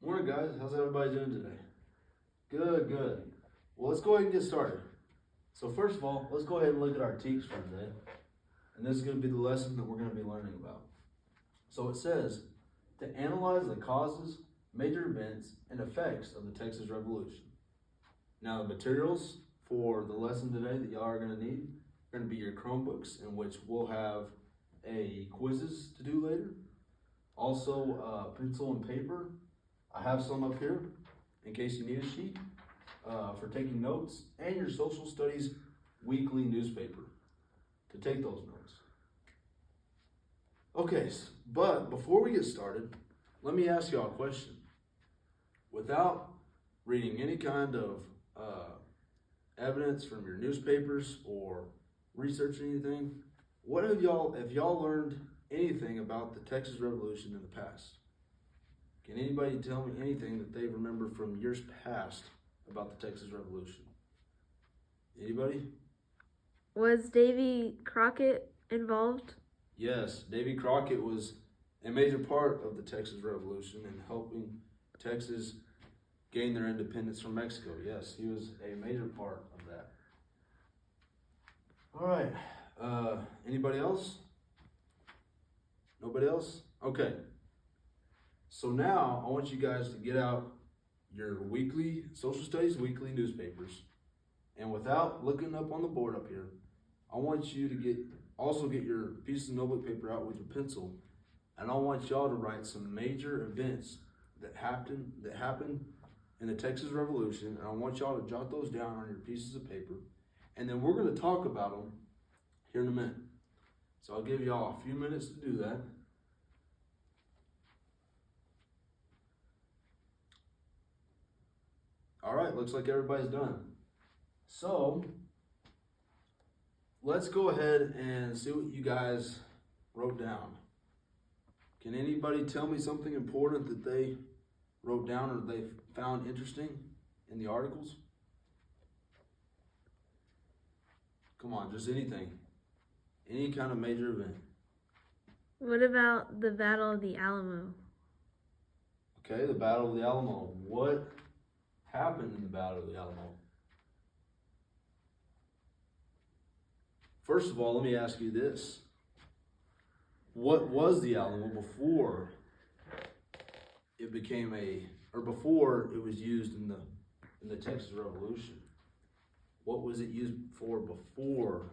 Morning, guys. How's everybody doing today? Good, good. Well, let's go ahead and get started. So first of all, let's go ahead and look at our teach for today. And this is going to be the lesson that we're going to be learning about. So it says, to analyze the causes, major events, and effects of the Texas Revolution. Now, the materials for the lesson today that y'all are going to need are going to be your Chromebooks, in which we'll have a quizzes to do later. Also, pencil and paper. I have some up here in case you need a sheet for taking notes, and your social studies weekly newspaper to take those notes. Okay, but before we get started, let me ask y'all a question. Without reading any kind of evidence from your newspapers or researching anything, have y'all learned anything about the Texas Revolution in the past? Can anybody tell me anything that they remember from years past about the Texas Revolution? Anybody? Was Davy Crockett involved? Yes, Davy Crockett was a major part of the Texas Revolution and helping Texas gain their independence from Mexico. Yes, he was a major part of that. All right, anybody else? Nobody else? Okay. So now I want you guys to get out your weekly, social studies weekly newspapers. And without looking up on the board up here, I want you to also get your piece of notebook paper out with your pencil. And I want y'all to write some major events that happened in the Texas Revolution. And I want y'all to jot those down on your pieces of paper. And then we're going to talk about them here in a minute. So I'll give y'all a few minutes to do that. All right, looks like everybody's done. So let's go ahead and see what you guys wrote down. Can anybody tell me something important that they wrote down or they found interesting in the articles? Come on, just anything. Any kind of major event. What about the Battle of the Alamo? Okay, the Battle of the Alamo. What happened in the Battle of the Alamo? First of all, let me ask you this. What was the Alamo before it became before it was used in the Texas Revolution? What was it used for before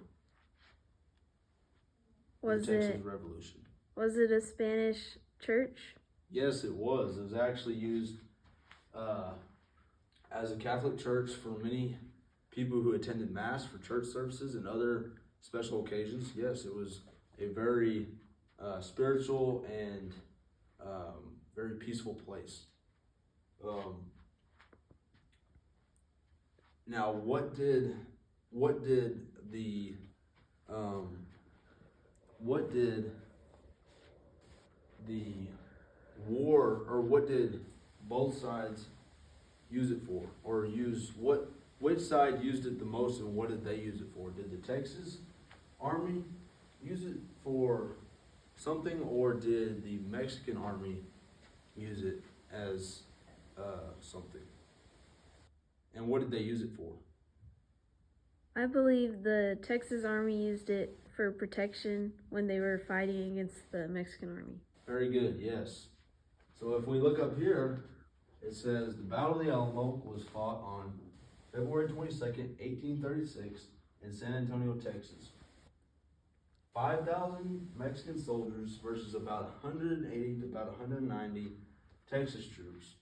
the Texas Revolution? Was it a Spanish church? Yes, it was. It was actually used as a Catholic church for many people who attended Mass for church services and other special occasions. Yes, it was a very spiritual and very peaceful place. Now, what did the war, or what did both sides use it for, or which side used it the most, and what did they use it for? Did the Texas Army use it for something, or did the Mexican Army use it as something? And what did they use it for? I believe the Texas Army used it for protection when they were fighting against the Mexican Army. Very good, yes. So if we look up here, it says the Battle of the Alamo was fought on February 22nd, 1836 in San Antonio, Texas. 5,000 Mexican soldiers versus about 180 to about 190 Texas troops.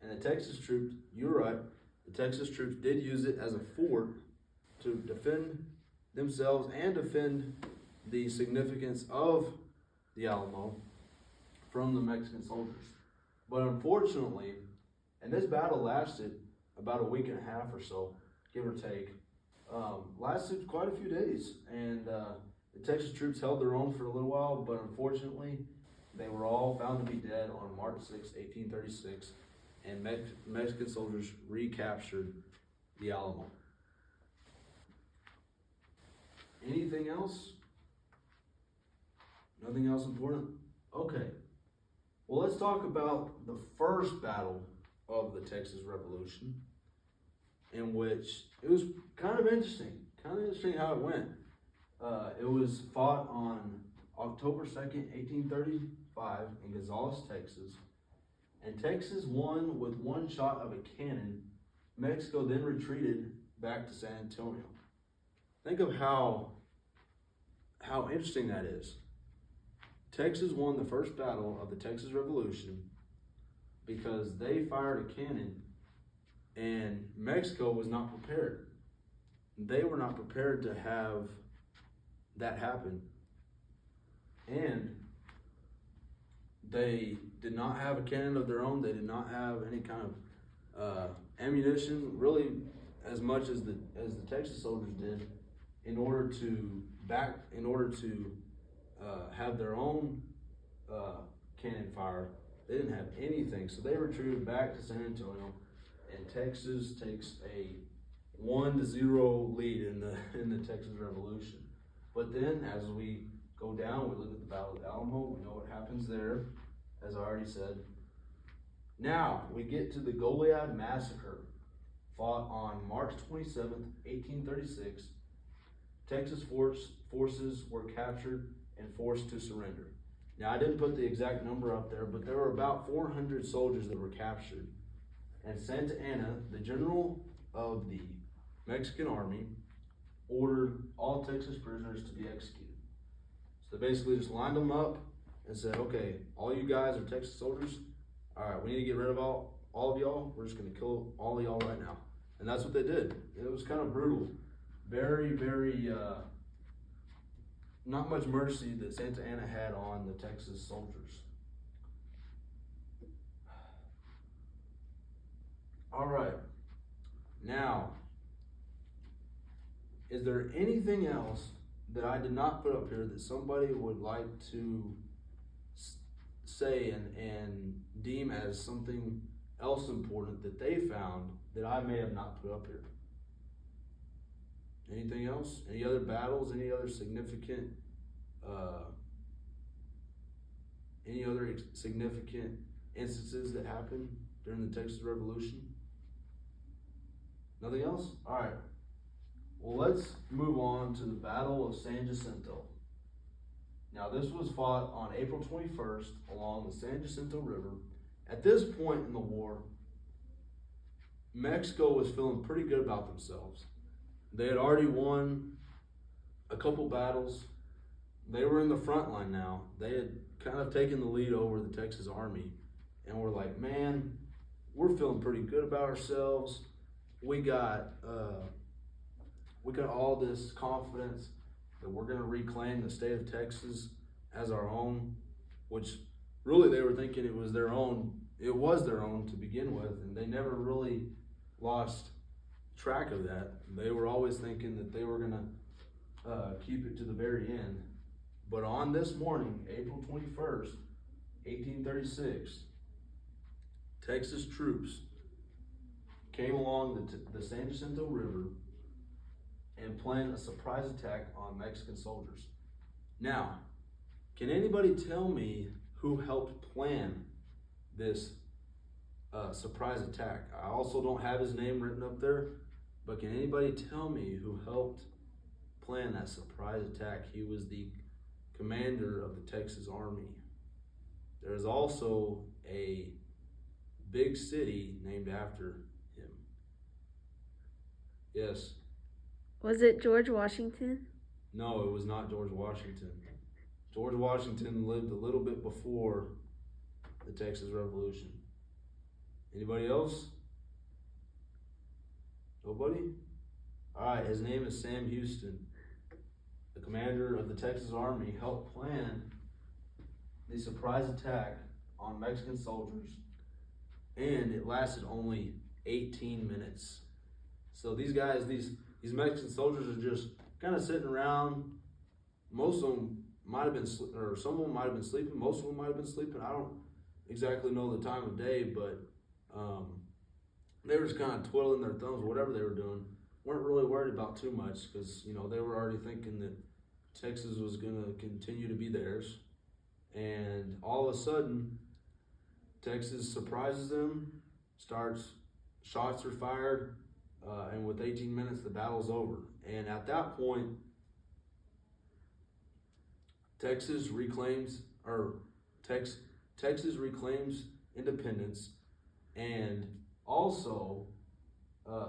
And the Texas troops, you're right, the Texas troops did use it as a fort to defend themselves and defend the significance of the Alamo from the Mexican soldiers. But unfortunately, and this battle lasted about a week and a half or so, give or take, lasted quite a few days. And the Texas troops held their own for a little while, but unfortunately, they were all found to be dead on March 6, 1836, and Mexican soldiers recaptured the Alamo. Anything else? Nothing else important? Okay. Well, let's talk about the first battle of the Texas Revolution, in which it was kind of interesting how it went. It was fought on October 2nd, 1835 in Gonzales, Texas, and Texas won with one shot of a cannon. Mexico then retreated back to San Antonio. Think of how interesting that is. Texas won the first battle of the Texas Revolution because they fired a cannon and Mexico was not prepared. They were not prepared to have that happen. And they did not have a cannon of their own. They did not have any kind of ammunition, really, as much as the Texas soldiers did, in order to have their own cannon fire. They didn't have anything, so they retreated back to San Antonio, and Texas takes a 1-0 lead in the Texas Revolution. But then, as we go down, we look at the Battle of Alamo. We know what happens there, as I already said. Now we get to the Goliad Massacre, fought on March 27th, 1836. Texas forces were captured and forced to surrender. Now, I didn't put the exact number up there, but there were about 400 soldiers that were captured. And Santa Anna, the general of the Mexican army, ordered all Texas prisoners to be executed. So they basically just lined them up and said, okay, all you guys are Texas soldiers. All right, we need to get rid of all of y'all. We're just going to kill all of y'all right now. And that's what they did. It was kind of brutal. Very, very, not much mercy that Santa Anna had on the Texas soldiers. All right. Now, is there anything else that I did not put up here that somebody would like to say and deem as something else important that they found that I may have not put up here? Anything else? Any other battles? Any other significant instances that happened during the Texas Revolution? Nothing else? All right. Well, let's move on to the Battle of San Jacinto. Now, this was fought on April 21st along the San Jacinto River. At this point in the war, Mexico was feeling pretty good about themselves. They had already won a couple battles. They were in the front line now. They had kind of taken the lead over the Texas Army. And we're like, man, we're feeling pretty good about ourselves. We got all this confidence that we're going to reclaim the state of Texas as our own, which really they were thinking it was their own. It was their own to begin with, and they never really lost track of that. They were always thinking that they were going to keep it to the very end. But on this morning, April 21st, 1836, Texas troops came along the San Jacinto River and planned a surprise attack on Mexican soldiers. Now, can anybody tell me who helped plan this surprise attack? I also don't have his name written up there, but can anybody tell me who helped plan that surprise attack? He was the commander of the Texas Army. There is also a big city named after him. Yes. Was it George Washington? No, it was not George Washington. George Washington lived a little bit before the Texas Revolution. Anybody else? Nobody? All right, his name is Sam Houston. The commander of the Texas Army helped plan the surprise attack on Mexican soldiers, and it lasted only 18 minutes. So these guys, these Mexican soldiers are just kind of sitting around. Most of them might have been, or some of them might have been sleeping. Most of them might have been sleeping. I don't exactly know the time of day, but they were just kind of twiddling their thumbs or whatever they were doing. Weren't really worried about too much because, you know, they were already thinking that Texas was going to continue to be theirs. And all of a sudden, Texas surprises them, shots are fired, and with 18 minutes, the battle's over. And at that point, Texas reclaims independence, and also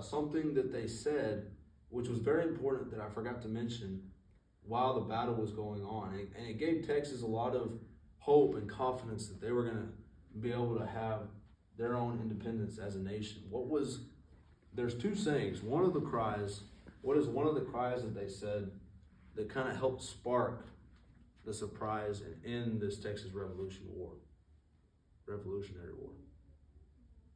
something that they said, which was very important that I forgot to mention while the battle was going on, and it gave Texas a lot of hope and confidence that they were going to be able to have their own independence as a nation. There's two sayings. What is one of the cries that they said that kind of helped spark the surprise and end this Texas Revolutionary War?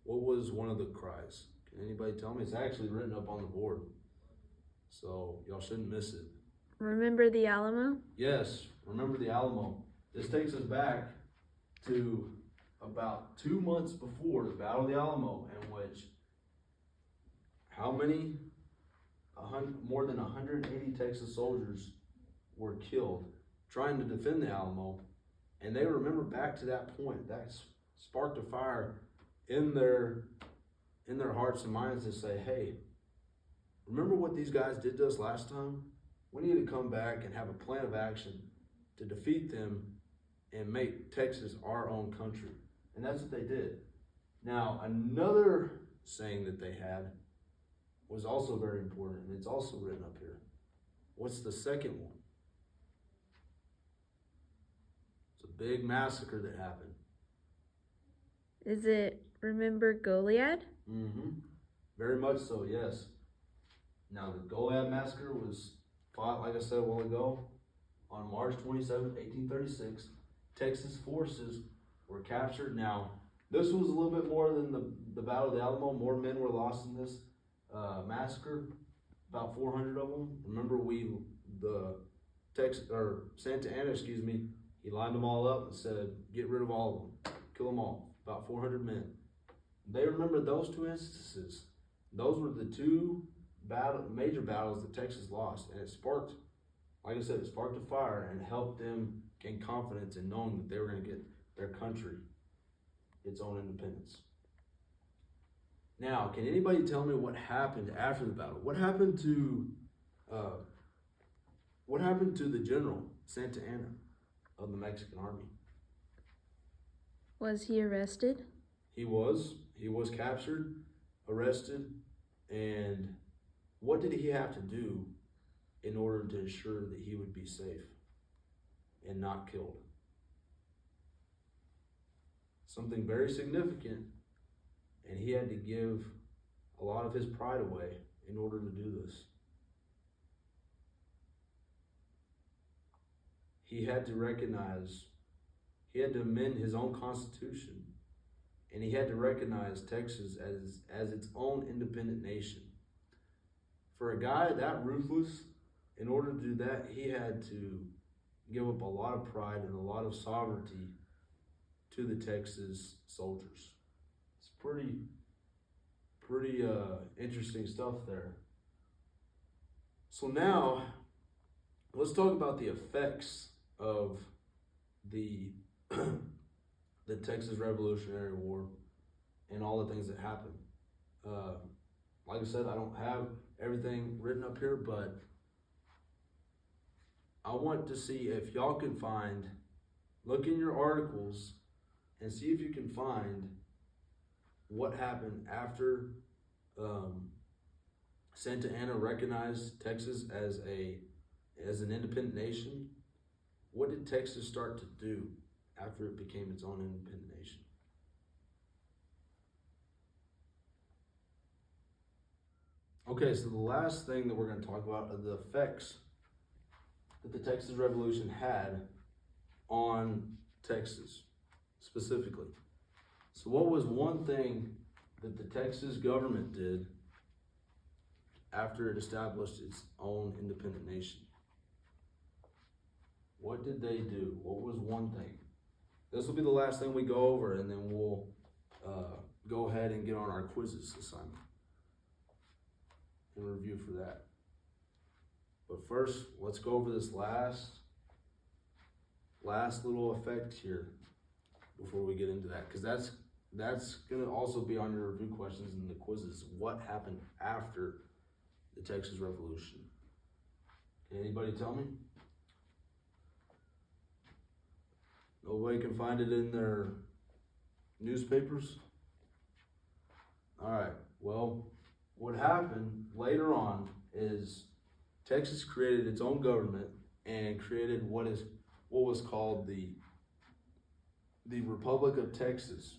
What was one of the cries? Can anybody tell me? It's actually written up on the board, so y'all shouldn't miss it. Remember the Alamo? Yes, remember the Alamo. This takes us back to about 2 months before the Battle of the Alamo, in which more than 180 Texas soldiers were killed trying to defend the Alamo, and they remember back to that point. That sparked a fire in their hearts and minds to say, hey, remember what these guys did to us last time? We need to come back and have a plan of action to defeat them and make Texas our own country. And that's what they did. Now, another saying that they had was also very important, and it's also written up here. What's the second one? It's a big massacre that happened. Is it remember Goliad? Mm-hmm. Very much so, yes. Now, the Goliad massacre was fought, like I said a while ago, on March 27, 1836. Texas forces were captured. Now, this was a little bit more than the Battle of the Alamo. More men were lost in this massacre, about 400 of them. Remember, Santa Anna, he lined them all up and said, get rid of all of them, kill them all, about 400 men. They remember those two instances. Those were the two major battles that Texas lost, and it sparked, like I said, it sparked a fire and helped them gain confidence in knowing that they were going to get their country its own independence. Now, can anybody tell me what happened after the battle? What happened to the general, Santa Anna, of the Mexican army? Was he arrested? He was captured, arrested, and what did he have to do in order to ensure that he would be safe and not killed? Something very significant, and he had to give a lot of his pride away in order to do this. He had to amend his own constitution, and he had to recognize Texas as its own independent nation. For a guy that ruthless, in order to do that, he had to give up a lot of pride and a lot of sovereignty to the Texas soldiers. It's pretty interesting stuff there. So now, let's talk about the effects of the Texas Revolutionary War and all the things that happened. Like I said, I don't have everything written up here, but I want to see if y'all can look in your articles and see if you can find what happened after Santa Anna recognized Texas as an independent nation. What did Texas start to do after it became its own independent nation? Okay, so the last thing that we're going to talk about are the effects that the Texas Revolution had on Texas specifically. So what was one thing that the Texas government did after it established its own independent nation? What did they do? What was one thing? This will be the last thing we go over, and then we'll go ahead and get on our quizzes assignment and review for that. But first, let's go over this last little effect here before we get into that, because that's gonna also be on your review questions and the quizzes. What happened after the Texas Revolution? Can anybody tell me? Nobody can find it in their newspapers? Alright, well, what happened later on is Texas created its own government and created what was called the Republic of Texas,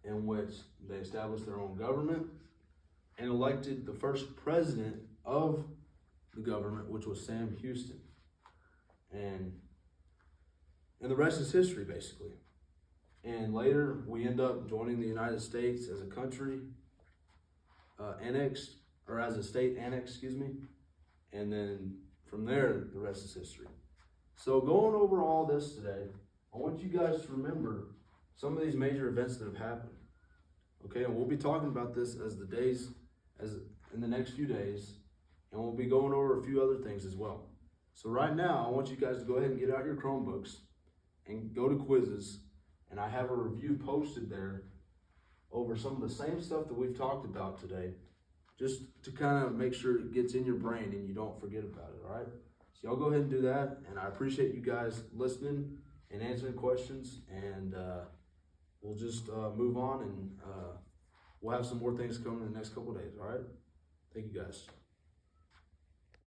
in which they established their own government and elected the first president of the government, which was Sam Houston. And the rest is history, basically. And later, we end up joining the United States as a country, annexed, or as a state annexed, excuse me. And then from there, the rest is history. So going over all this today, I want you guys to remember some of these major events that have happened. Okay, and we'll be talking about this as in the next few days, and we'll be going over a few other things as well. So right now, I want you guys to go ahead and get out your Chromebooks and go to quizzes, and I have a review posted there over some of the same stuff that we've talked about today, just to kind of make sure it gets in your brain and you don't forget about it, all right? So y'all go ahead and do that, and I appreciate you guys listening and answering questions, and we'll just move on, and we'll have some more things coming in the next couple of days, all right? Thank you guys.